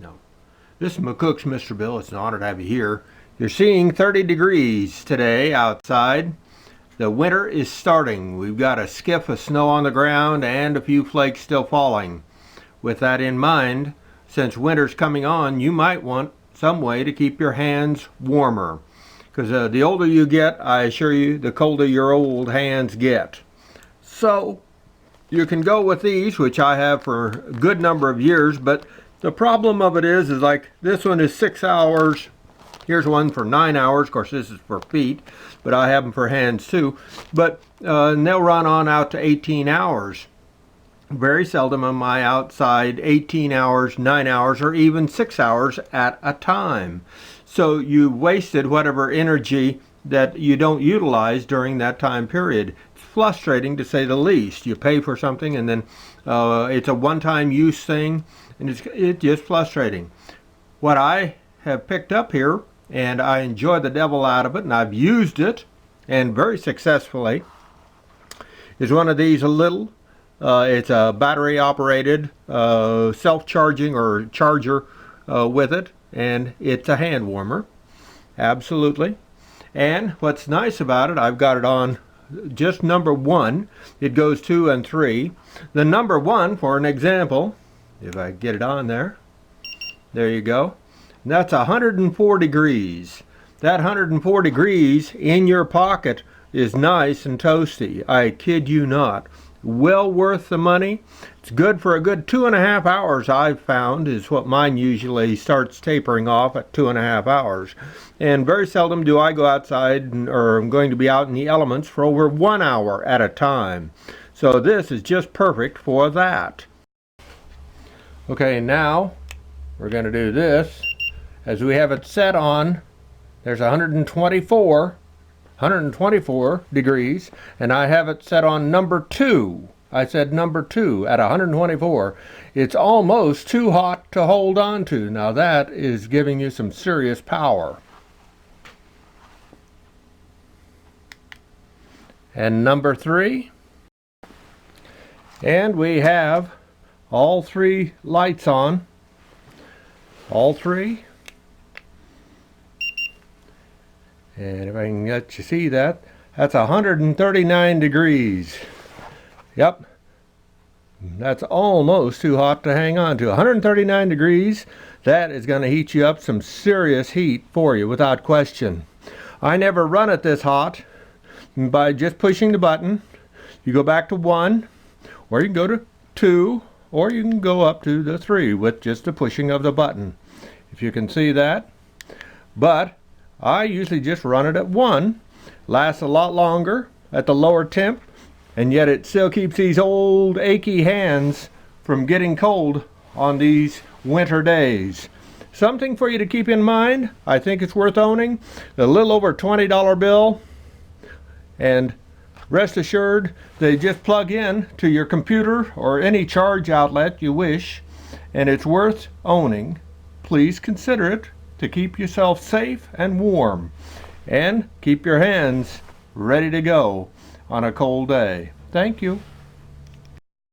No. This is McCook's Mr. Bill. It's an honor to have you here. You're seeing 30 degrees today outside. The winter is starting. We've got a skiff of snow on the ground and a few flakes still falling. With that in mind, since winter's coming on, you might want some way to keep your hands warmer. Because the older you get, I assure you, the colder your old hands get. So, you can go with these, which I have for a good number of years, but the problem of it is like this one is 6 hours. Here's one for 9 hours. Of course, this is for feet, but I have them for hands too. But and they'll run on out to 18 hours. Very seldom am I outside 18 hours, 9 hours, or even 6 hours at a time. So you wasted whatever energy that you don't utilize during that time period. It's frustrating to say the least. You pay for something and then it's a one-time use thing, and it's just frustrating. What I have picked up here, and I enjoy the devil out of it, and I've used it, and very successfully, is one of these little, it's a battery operated self-charging or charger with it, and it's a hand warmer, absolutely. And what's nice about it, I've got it on just number 1. It goes 2 and 3. The number 1, for an example, if I get it on there you go. And that's 104 degrees. That 104 degrees in your pocket is nice and toasty. I kid you not. Well worth the money. It's good for a good 2.5 hours, I've found, is what mine usually starts tapering off at 2.5 hours. And very seldom do I go outside or I'm going to be out in the elements for over 1 hour at a time. So this is just perfect for that. Okay, now we're going to do this. As we have it set on, there's 124 degrees, and I have it set on number 2. I said number 2 at 124. It's almost too hot to hold on to. Now that is giving you some serious power. And number 3. And we have all 3 lights on. All 3. And if I can let you see that, that's 139 degrees. Yep, that's almost too hot to hang on to. 139 degrees, that is going to heat you up some serious heat for you without question. I never run it this hot by just pushing the button. You go back to 1, or you can go to 2, or you can go up to the 3 with just the pushing of the button, if you can see that. But I usually just run it at 1. Lasts a lot longer at the lower temp, and yet it still keeps these old achy hands from getting cold on these winter days. Something for you to keep in mind. I think it's worth owning. A little over $20 bill, and rest assured they just plug in to your computer or any charge outlet you wish, and it's worth owning. Please consider it to keep yourself safe and warm, and keep your hands ready to go on a cold day. Thank you.